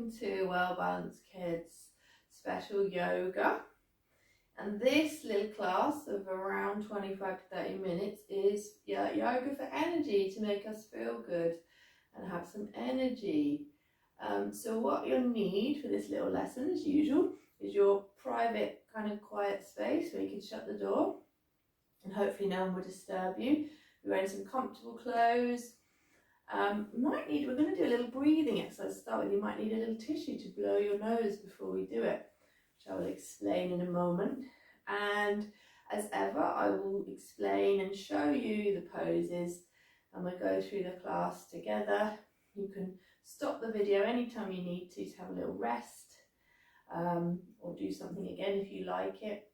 welcome to Well Balanced Kids Special Yoga. And this little class of around 25 to 30 minutes is yoga for energy, to make us feel good and have some energy. So what you'll need for this little lesson, as usual, is your private kind of quiet space where you can shut the door and hopefully no one will disturb you. You're wearing some comfortable clothes. We're going to do a little breathing exercise to start with. You might need a little tissue to blow your nose before we do it, which I will explain in a moment. And as ever, I will explain and show you the poses, and we'll go through the class together. You can stop the video anytime you need to have a little rest, or do something again if you like it.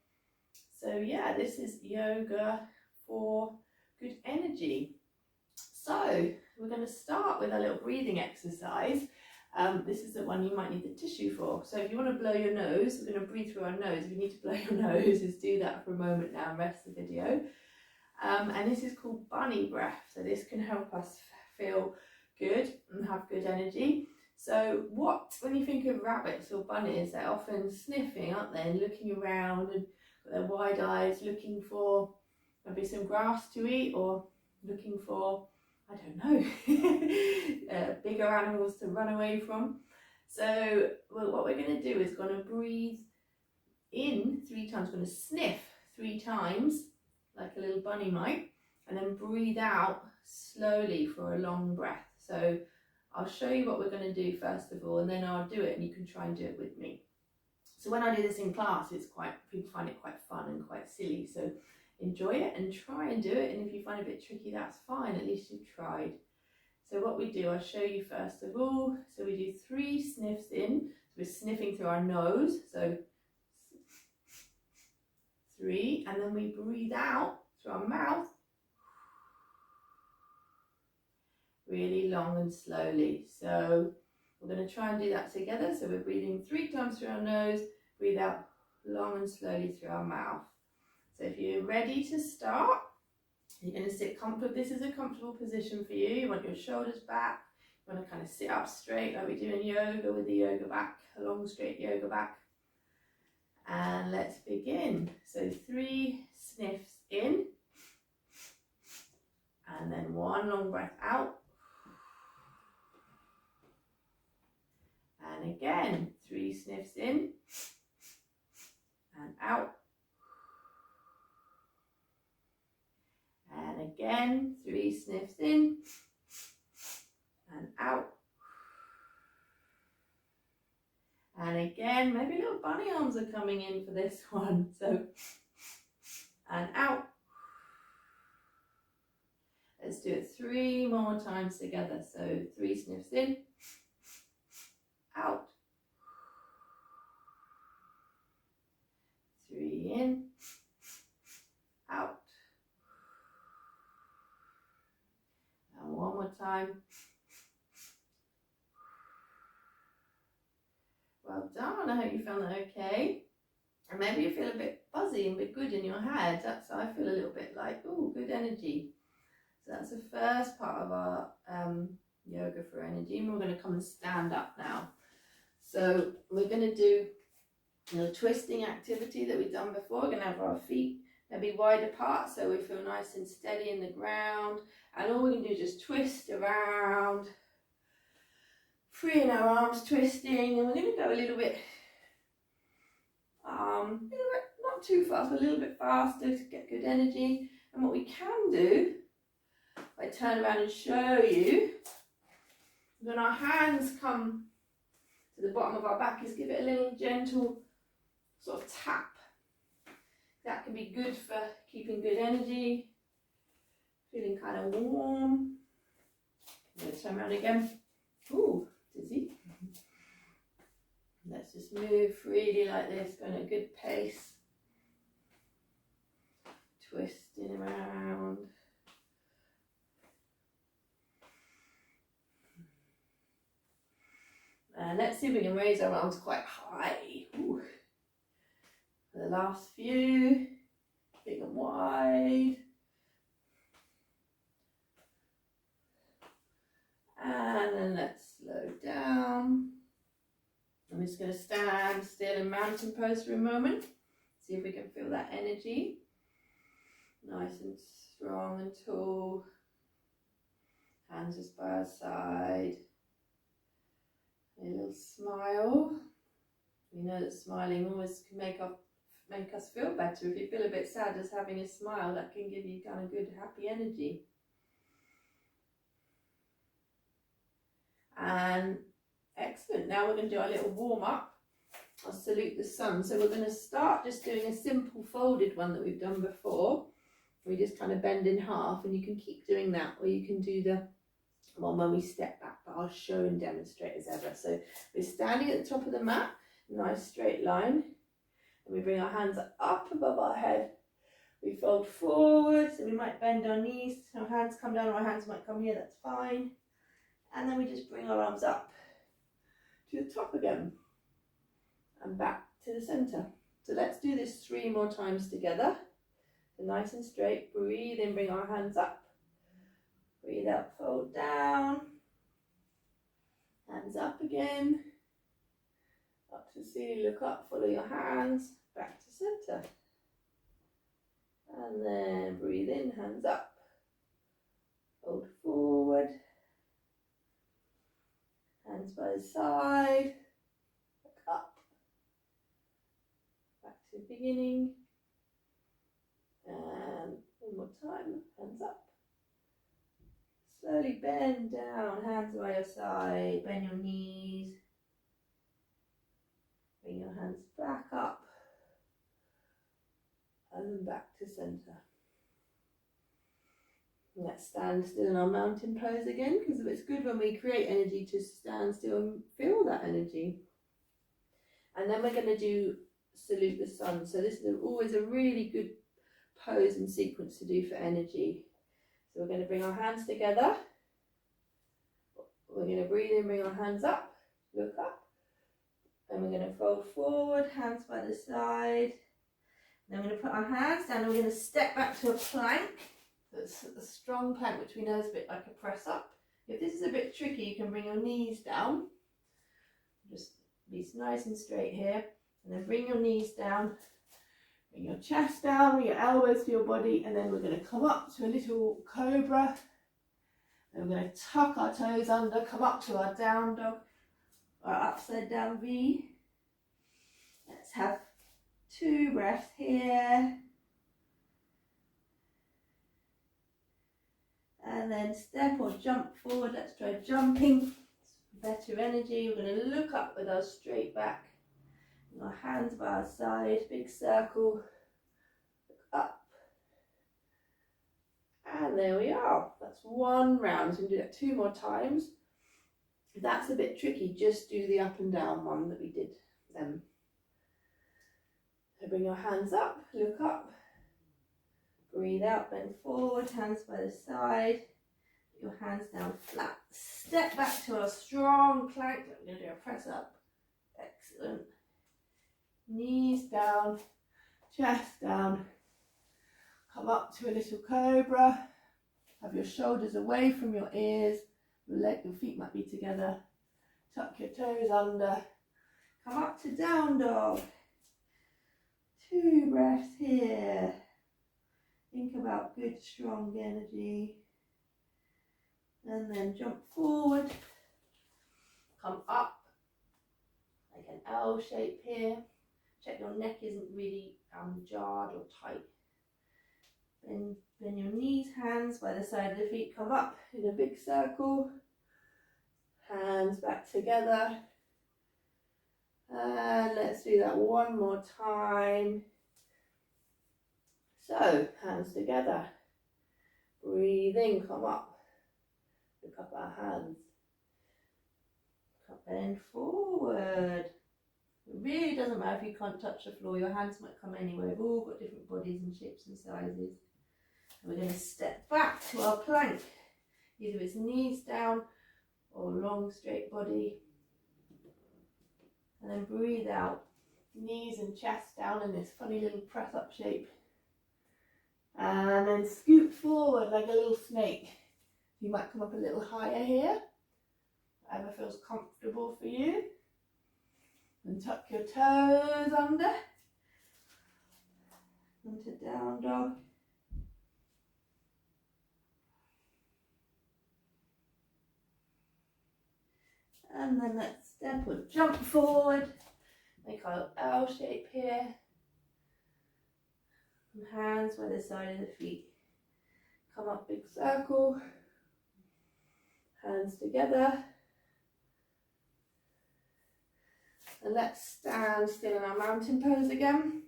So yeah, this is yoga for good energy. So we're going to start with a little breathing exercise. This is the one you might need the tissue for. So if you want to blow your nose, we're going to breathe through our nose. If you need to blow your nose, just do that for a moment now and rest the video. And this is called bunny breath. So this can help us feel good and have good energy. So when you think of rabbits or bunnies, they're often sniffing, aren't they? And looking around and with their wide eyes, looking for maybe some grass to eat, or looking for, I don't know, bigger animals to run away from. So what we're going to do is going to breathe in 3 times. We're going to sniff 3 times like a little bunny might, and then breathe out slowly for a long breath. So I'll show you what we're going to do first of all, and then I'll do it and you can try and do it with me. So when I do this in class, people find it quite fun and quite silly. So enjoy it and try and do it, and if you find it a bit tricky, that's fine, at least you've tried. So what we do, I'll show you first of all. So we do 3 sniffs in, so we're sniffing through our nose, so 3, and then we breathe out through our mouth really long and slowly. So we're going to try and do that together. So we're breathing 3 times through our nose, breathe out long and slowly through our mouth. So if you're ready to start, you're going to sit comfortable. This is a comfortable position for you. You want your shoulders back. You want to kind of sit up straight like we do in yoga, with the yoga back, a long straight yoga back. And let's begin. So 3 sniffs in, and then 1 long breath out. And again, 3 sniffs in and out. And again, 3 sniffs in and out. And again, maybe little bunny arms are coming in for this one. So, and out. Let's do it 3 more times together. So 3 sniffs in, out. 3 in, out. And 1 more time. Well done. I hope you found that okay. And maybe you feel a bit buzzy and a bit good in your head. I feel a little bit like, oh, good energy. So that's the first part of our yoga for energy. And we're going to come and stand up now. So we're going to do a little twisting activity that we've done before. We're going to have our feet maybe wide apart so we feel nice and steady in the ground. And all we can do is just twist around, freeing our arms, twisting. And we're going to go a little bit, not too fast, but a little bit faster to get good energy. And what we can do, if I turn around and show you, when our hands come to the bottom of our back, is give it a little gentle sort of tap. That can be good for keeping good energy, feeling kind of warm. I'm going to turn around again. Ooh, dizzy. Let's just move freely like this, going at a good pace. Twisting around. And let's see if we can raise our arms quite high. Ooh. For the last few, big and wide. And then let's slow down. I'm just going to stand still in mountain pose for a moment. See if we can feel that energy. Nice and strong and tall. Hands just by our side. A little smile. We know that smiling always can make us feel better. If you feel a bit sad, just having a smile, that can give you kind of good, happy energy. And excellent. Now we're going to do our little warm up. I'll salute the sun. So we're going to start just doing a simple folded one that we've done before. We just kind of bend in half, and you can keep doing that, or you can do the one when we step back, but I'll show and demonstrate as ever. So we're standing at the top of the mat, nice straight line, and we bring our hands up above our head. We fold forward, so we might bend our knees, our hands come down, or our hands might come here, that's fine. And then we just bring our arms up to the top again and back to the center. So let's do this 3 more times together. So nice and straight, breathe in, bring our hands up. Breathe out, fold down. Hands up again. Up to the ceiling, look up, follow your hands, back to center. And then breathe in, hands up. Fold forward. Hands by the side. Look up. Back to the beginning. And one more time, hands up. Slowly bend down, hands by your side, bend your knees. Bring your hands back up. And then back to center. Let's stand still in our mountain pose again, because it's good when we create energy to stand still and feel that energy. And then we're going to do salute the sun. So this is always a really good pose and sequence to do for energy. So we're going to bring our hands together. We're going to breathe in, bring our hands up, look up. And we're going to fold forward, hands by the side. Then we're going to put our hands down and we're going to step back to a plank. So it's a strong plank, which we know is a bit like a press up. If this is a bit tricky, you can bring your knees down. Just be nice and straight here. And then bring your knees down. Bring your chest down, bring your elbows to your body, and then we're going to come up to a little cobra. And we're going to tuck our toes under, come up to our down dog, our upside down V. Let's have 2 breaths here. And then step or jump forward. Let's try jumping. Better energy. We're going to look up with our straight back. Our hands by our side, big circle, look up, and there we are. That's 1 round, so we can do that 2 more times. If that's a bit tricky, just do the up and down one that we did then. So bring your hands up, look up, breathe out, bend forward, hands by the side, put your hands down flat, step back to our strong plank. We're going to do a press up, excellent. Knees down, chest down, come up to a little cobra, have your shoulders away from your ears, your feet might be together, tuck your toes under, come up to down dog, 2 breaths here, think about good strong energy, and then jump forward, come up like an L shape here. Check your neck isn't really jarred or tight. Then bend your knees, hands by the side of the feet, come up in a big circle. Hands back together. And let's do that 1 more time. So, hands together. Breathe in, come up. Look up our hands. Bend forward. It really doesn't matter if you can't touch the floor, your hands might come anywhere. We've all got different bodies and shapes and sizes. And we're going to step back to our plank, either it's knees down or long straight body. And then breathe out, knees and chest down in this funny little press up shape. And then scoot forward like a little snake. You might come up a little higher here, whatever feels comfortable for you. And tuck your toes under. Into down dog. And then let's step or jump forward. Make our L shape here. And hands by the side of the feet. Come up big circle. Hands together. And let's stand still in our mountain pose again.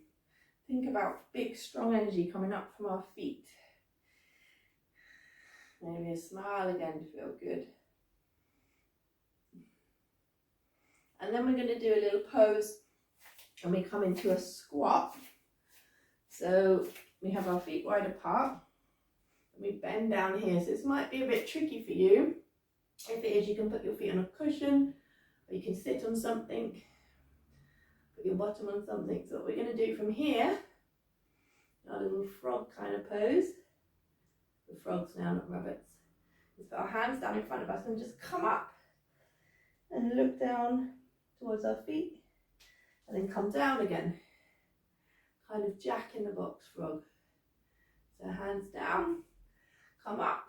Think about big strong energy coming up from our feet. Maybe a smile again to feel good. And then we're going to do a little pose and we come into a squat. So we have our feet wide apart and we bend down here. So this might be a bit tricky for you. If it is, you can put your feet on a cushion or you can sit on something, put your bottom on something. So what we're going to do from here, our little frog kind of pose. The frogs now, not rabbits. Let's put our hands down in front of us and just come up and look down towards our feet and then come down again. Kind of Jack in the Box frog. So hands down, come up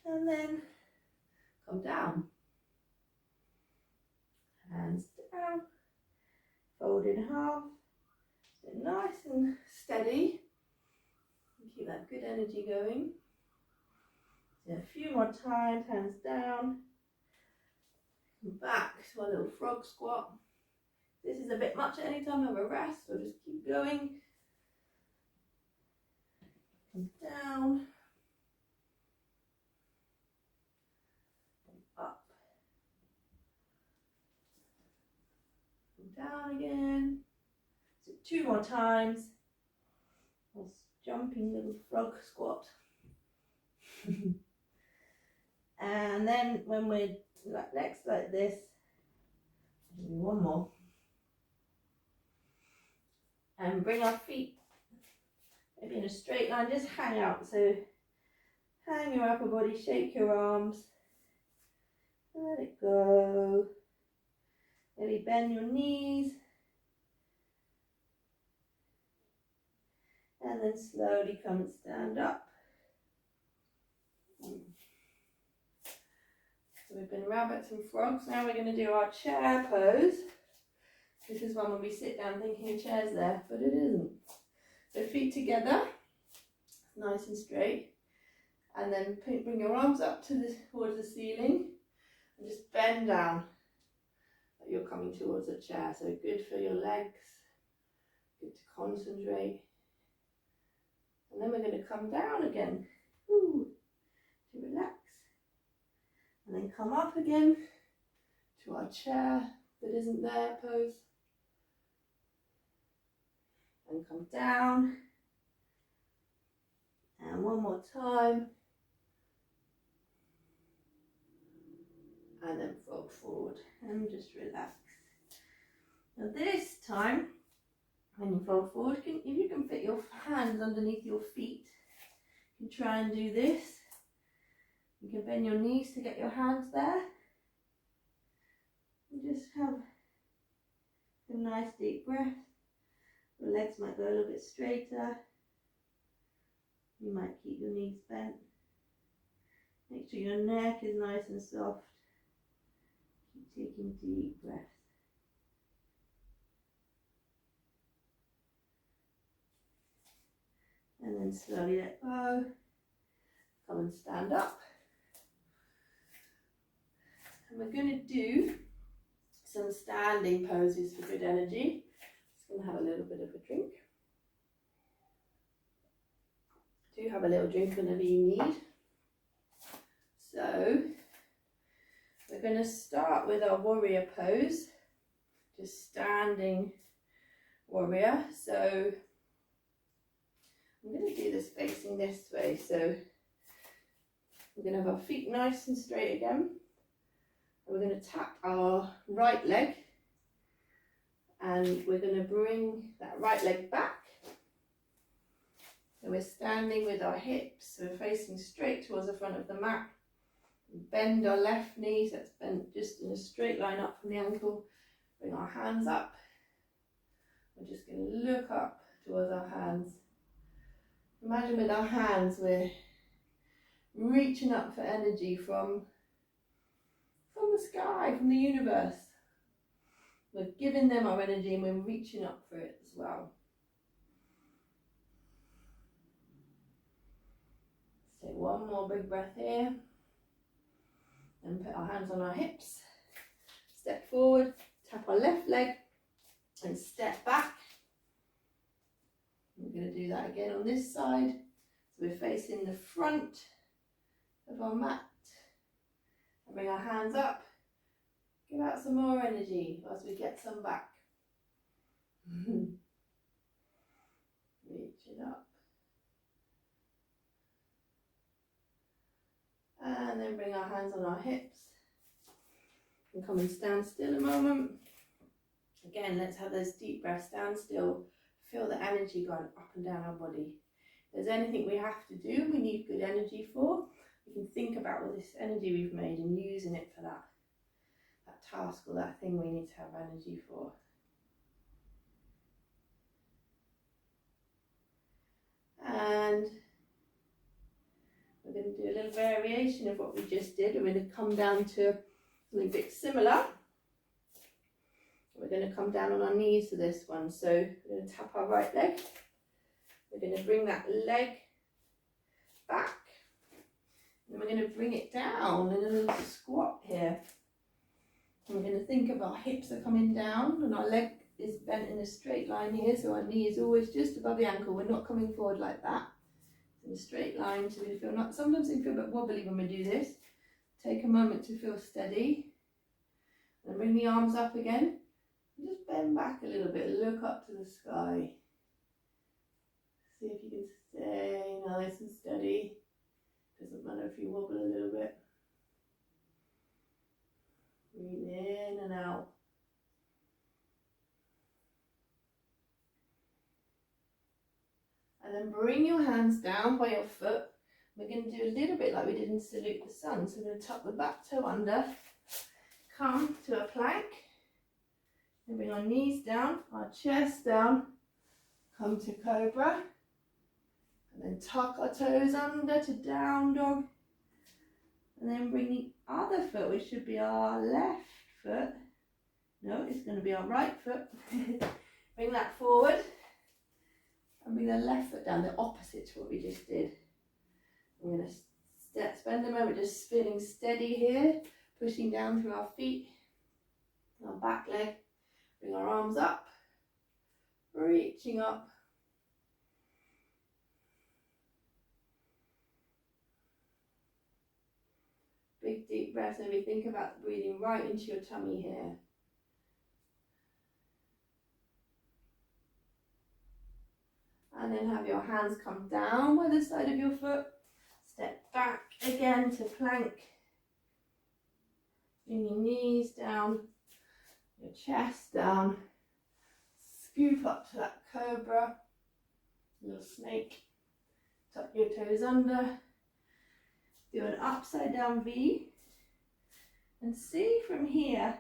and then come down. Hands down, fold in half, stay nice and steady. Keep that good energy going. So a few more times, hands down. Come back to our little frog squat. This is a bit much at any time, have a rest or just keep going. Come down. Up. Come down again. So 2 more times. Jumping little frog squat. And then when we're next like this, do 1 more. And bring our feet maybe in a straight line, just hang out. So hang your upper body, shake your arms, let it go. Maybe bend your knees. And then slowly come and stand up. So we've been rabbits and frogs. Now we're going to do our chair pose. This is one when we sit down thinking your chair's there, but it isn't. So feet together, nice and straight. And then bring your arms up towards the ceiling. And just bend down. Like you're coming towards a chair. So good for your legs. Good to concentrate. And then we're going to come down again, to relax. And then come up again to our chair that isn't there pose. And come down. And 1 more time. And then fold forward and just relax. Now this time, when you fold forward, if you can fit your hands underneath your feet, you can try and do this. You can bend your knees to get your hands there. And just have a nice deep breath. Your legs might go a little bit straighter. You might keep your knees bent. Make sure your neck is nice and soft. Keep taking deep breaths. And then slowly let go. Come and stand up. And we're going to do some standing poses for good energy. Just going to have a little bit of a drink. Do have a little drink whenever you need. So we're going to start with our warrior pose. Just standing warrior. So I'm going to do this facing this way, so we're going to have our feet nice and straight again, and we're going to tap our right leg, and we're going to bring that right leg back, so we're standing with our hips, so we're facing straight towards the front of the mat, bend our left knee, so it's bent just in a straight line up from the ankle, Bring our hands up. We're just going to look up towards our hands. Imagine with our hands we're reaching up for energy from the sky, from the universe. We're giving them our energy and we're reaching up for it as well. Let's take one more big breath here. And put our hands on our hips. Step forward, tap our left leg and step back. We're going to do that again on this side. So we're facing the front of our mat. And bring our hands up. Give out some more energy as we get some back. Reach it up. And then bring our hands on our hips. And come and stand still a moment. Again, let's have those deep breaths. Stand still. Feel the energy going up and down our body. If there's anything we have to do, we need good energy for, we can think about all this energy we've made and using it for that task or that thing we need to have energy for. And we're going to do a little variation of what we just did. We're going to come down to something a bit similar. We're going to come down on our knees for this one. So we're going to tap our right leg. We're going to bring that leg back. And we're going to bring it down in a little squat here. And we're going to think of our hips are coming down and our leg is bent in a straight line here. So our knee is always just above the ankle. We're not coming forward like that. It's in a straight line. So we feel not, sometimes we feel a bit wobbly when we do this. Take a moment to feel steady. And bring the arms up again. Just bend back a little bit, look up to the sky. See if you can stay nice and steady. Doesn't matter if you wobble a little bit. Breathe in and out. And then bring your hands down by your foot. We're going to do a little bit like we did in Salute the Sun. So we're going to tuck the back toe under, come to a plank. And bring our knees down, our chest down, come to Cobra, and then tuck our toes under to Down Dog, and then bring the other foot, which should be our left foot, no, it's going to be our right foot, bring that forward, and bring the left foot down, the opposite to what we just did. We're going to spend a moment just feeling steady here, pushing down through our feet, our back leg. Bring our arms up, reaching up. Big deep breaths, and we think about breathing right into your tummy here. And then have your hands come down by the side of your foot. Step back again to plank. Bring your knees down. Your chest down, scoop up to that cobra, little snake, tuck your toes under, do an upside down V, and see from here,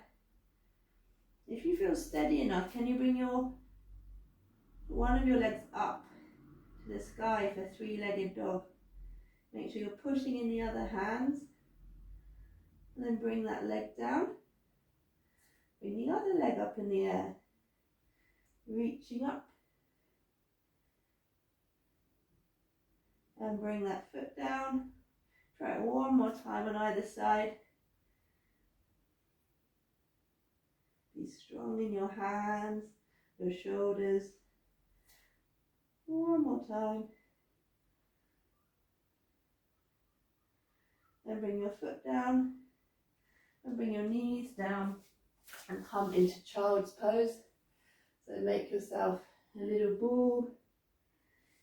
if you feel steady enough, can you bring one of your legs up to the sky for three-legged dog. Make sure you're pushing in the other hands, and then bring that leg down. Bring the other leg up in the air, reaching up, and bring that foot down. Try it one more time on either side. Be strong in your hands, your shoulders. One more time. Then bring your foot down, and bring your knees down. And come into child's pose. So make yourself a little ball.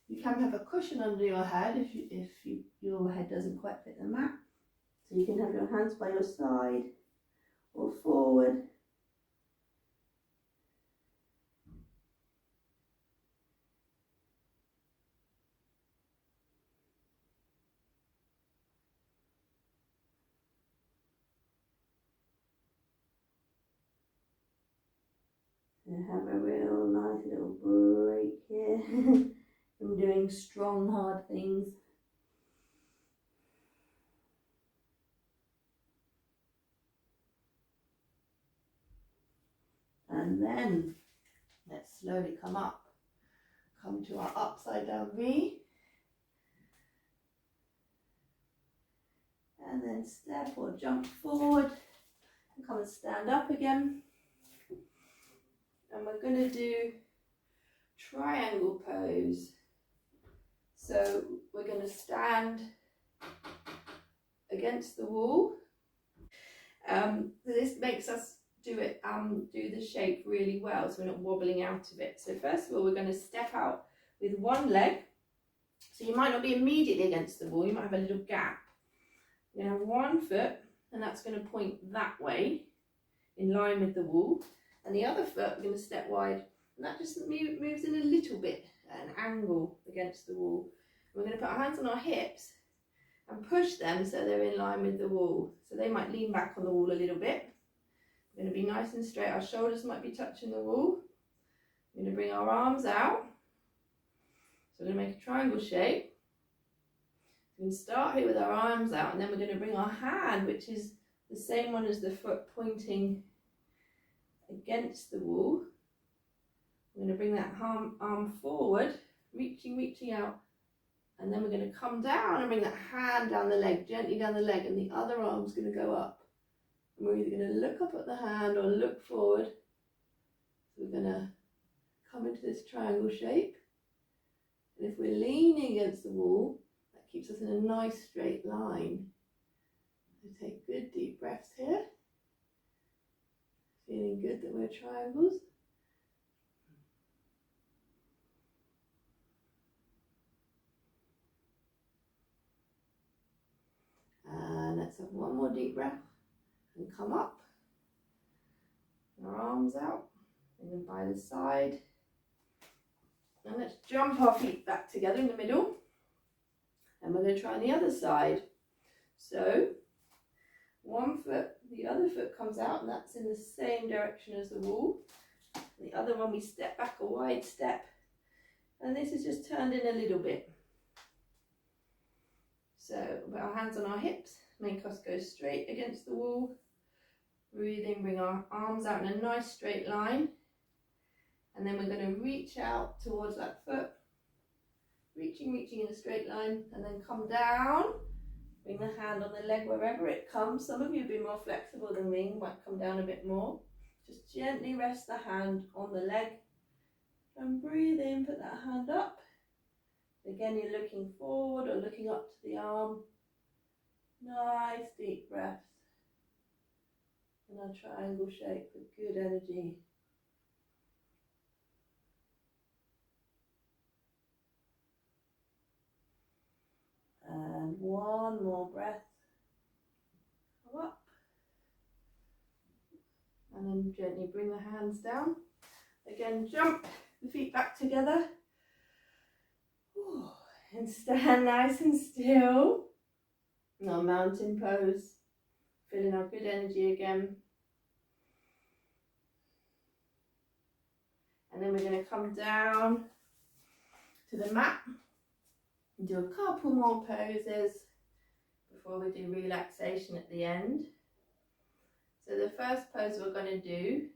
You can have a cushion under your head if your head doesn't quite fit the mat. So you can have your hands by your side or forward. And have a real nice little break here from doing strong, hard things. And then let's slowly come up, come to our upside down V. And then step or jump forward and come and stand up again. And we're going to do triangle pose. So we're going to stand against the wall. This makes us do the shape really well, so we're not wobbling out of it. So first of all, we're going to step out with one leg. So you might not be immediately against the wall, you might have a little gap. You're going to have one foot, and that's going to point that way, in line with the wall. And the other foot, we're going to step wide, and that just moves in a little bit at an angle against the wall. We're going to put our hands on our hips and push them so they're in line with the wall. So they might lean back on the wall a little bit. We're going to be nice and straight. Our shoulders might be touching the wall. We're going to bring our arms out. So we're going to make a triangle shape. We can start here with our arms out, and then we're going to bring our hand, which is the same one as the foot, pointing against the wall. We're going to bring that arm forward, reaching out, and then we're going to come down and bring that hand down the leg, gently down the leg, and the other arm's going to go up. And we're either going to look up at the hand or look forward. So we're going to come into this triangle shape. And if we're leaning against the wall, that keeps us in a nice straight line. So take good deep breaths here. Feeling good that we're triangles. And let's have one more deep breath and come up. Our arms out, and then by the side. And let's jump our feet back together in the middle. And we're going to try on the other side. So one foot, the other foot comes out, and that's in the same direction as the wall. The other one, we step back a wide step, and this is just turned in a little bit. So put our hands on our hips, make us go straight against the wall. Breathe in, bring our arms out in a nice straight line, and then we're going to reach out towards that foot, reaching in a straight line, and then come down. Bring the hand on the leg wherever it comes. Some of you have been more flexible than me, might come down a bit more. Just gently rest the hand on the leg and breathe in, put that hand up. Again, you're looking forward or looking up to the arm. Nice deep breaths. And a triangle shape with good energy. And one more breath. Come up. And then gently bring the hands down. Again, jump the feet back together. And stand nice and still. And our mountain pose. Feeling our good energy again. And then we're going to come down to the mat and do a couple more poses before we do relaxation at the end. So the first pose we're going to do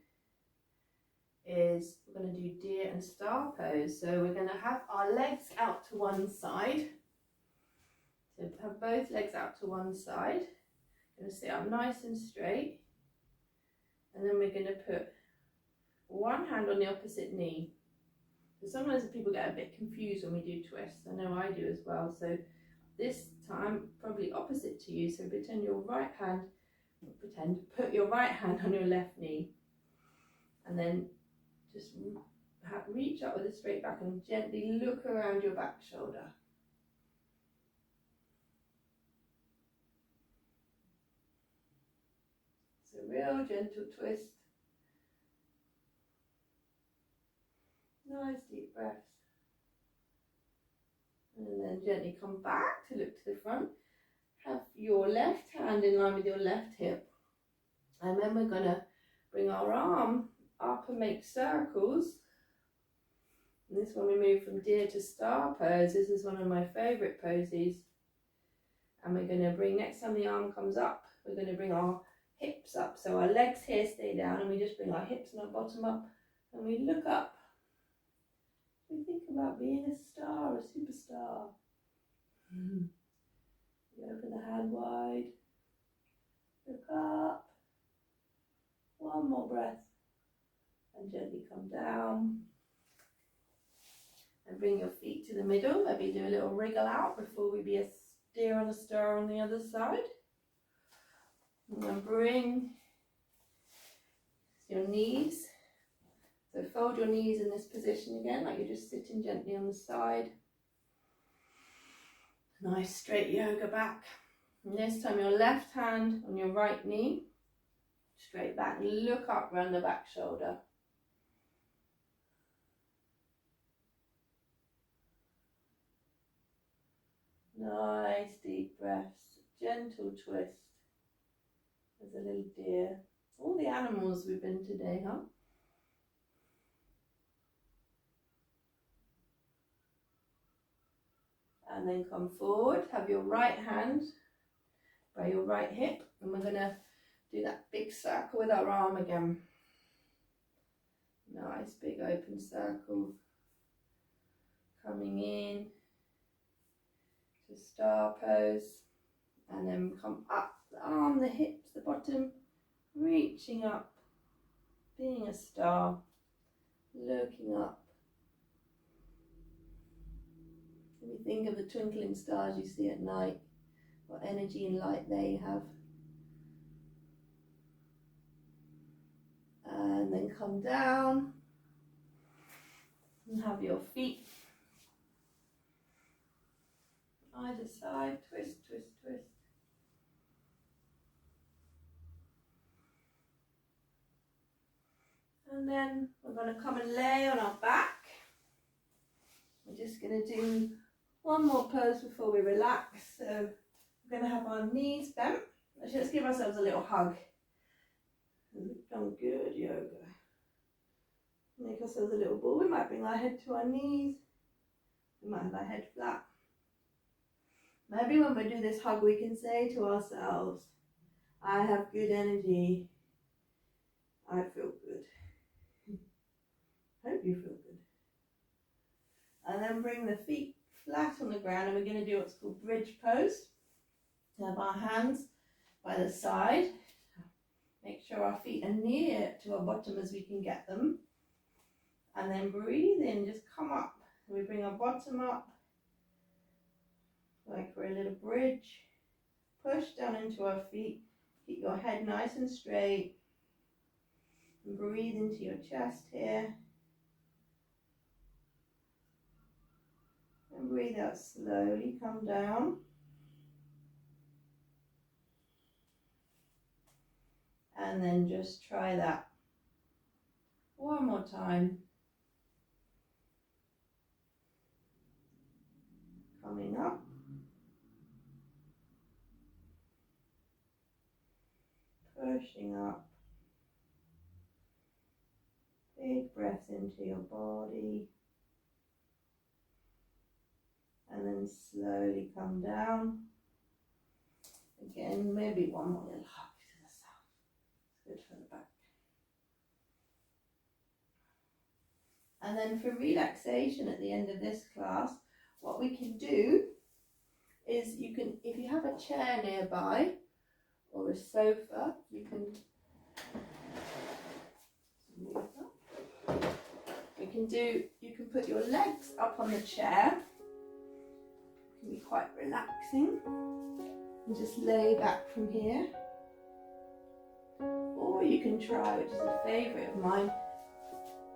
is we're going to do deer and star pose. So we're going to have our legs out to one side. So have both legs out to one side. Going to sit up nice and straight. And then we're going to put one hand on the opposite knee. So sometimes people get a bit confused when we do twists. I know I do as well. So this time, probably opposite to you. So put your right hand on your left knee. And then just reach up with a straight back and gently look around your back shoulder. It's a real gentle twist. Nice deep breaths. And then gently come back to look to the front. Have your left hand in line with your left hip. And then we're going to bring our up and make circles. And this one we move from deer to star pose. This is one of my favourite poses. And we're going to bring, next time the arm comes up, we're going to bring our hips up. So our legs here stay down and we just bring our hips and our bottom up and we look up. We think about being a star, a superstar. You open the hand wide, look up, one more breath and gently come down. And bring your feet to the middle, maybe do a little wriggle out before we be a deer and a star on the other side. And then bring your knees. So fold your knees in this position again, like you're just sitting gently on the side. Nice straight yoga back. And this time your left hand on your right knee, straight back, look up round the back shoulder. Nice deep breaths, gentle twist as a little deer. All the animals we've been today, huh? And then come forward, have your right hand by your right hip, and we're going to do that big circle with our arm again. Nice big open circle. Coming in to star pose, and then come up, the arm, the hips, the bottom, reaching up, being a star, looking up. When you think of the twinkling stars you see at night, what energy and light they have. And then come down and have your feet either side, twist, twist, twist. And then we're going to come and lay on our back. We're just going to do one more pose before we relax. So we're going to have our knees bent. Actually, let's give ourselves a little hug. We've done good yoga. Make ourselves a little ball. We might bring our head to our knees. We might have our head flat. Maybe when we do this hug, we can say to ourselves, I have good energy. I feel good. Hope you feel good. And then bring the feet flat on the ground, and we're going to do what's called bridge pose. Have our hands by the side. Make sure our feet are near to our bottom as we can get them. And then breathe in, just come up. We bring our bottom up, like we're a little bridge. Push down into our feet. Keep your head nice and straight. And breathe into your chest here. And breathe out slowly, come down. And then just try that one more time. Coming up. Pushing up. Big breaths into your body. And then slowly come down. Again, maybe one more little hug to the south. It's good for the back. And then for relaxation at the end of this class, what we can do is you can, if you have a chair nearby or a sofa, you can you can put your legs up on the chair. It can be quite relaxing. And just lay back from here. Or you can try, which is a favourite of mine,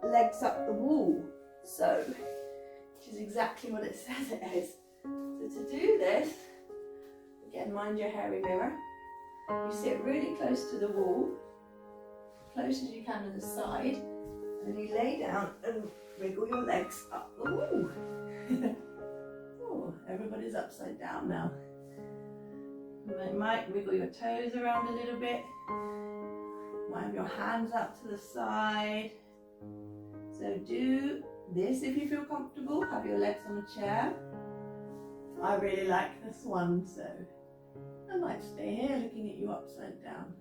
legs up the wall. So, which is exactly what it says it is. So to do this, again, mind your hairy mirror. You sit really close to the wall, close as you can to the side, and then you lay down and wriggle your legs up the wall. Oh, everybody's upside down now. You might wiggle your toes around a little bit. Might have your hands out to the side. So do this if you feel comfortable. Have your legs on a chair. I really like this one, so I might stay here looking at you upside down.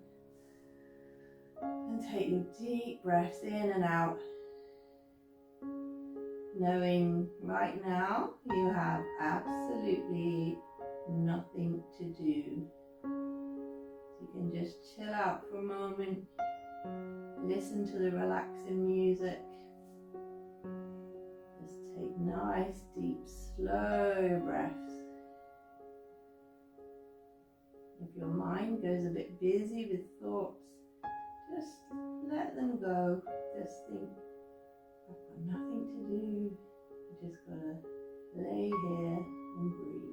And take your deep breaths in and out, knowing right now you have absolutely nothing to do. You can just chill out for a moment, listen to the relaxing music. Just take nice, deep, slow breaths. If your mind goes a bit busy with thoughts, just let them go. Just think, I've got nothing to do. I just gotta lay here and breathe.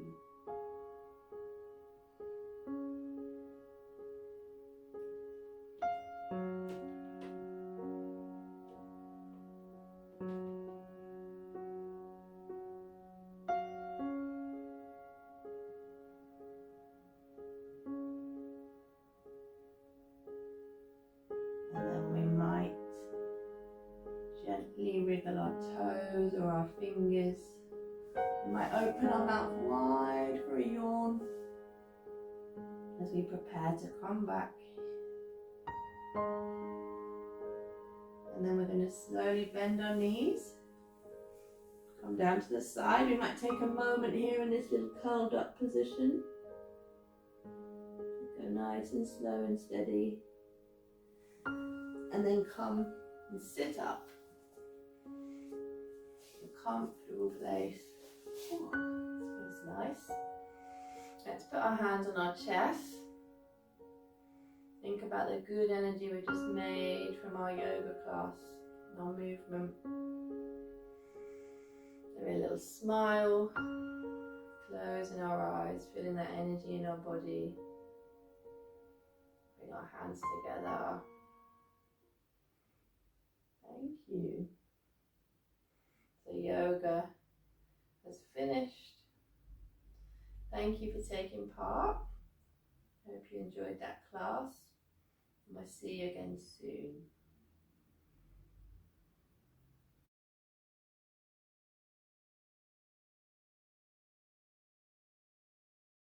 And then we might gently wriggle our toes or our fingers. We might open our mouth wide for a yawn as we prepare to come back. And then we're going to slowly bend our knees, come down to the side. We might take a moment here in this little curled up position. Go nice and slow and steady. And then come and sit up. A comfortable place. Oh, this feels nice. Let's put our hands on our chest. Think about the good energy we just made from our yoga class and our movement. Maybe a little smile, closing our eyes, feeling that energy in our body. Bring our hands together. Thank you. So yoga has finished. Thank you for taking part. I hope you enjoyed that class. And I'll see you again soon.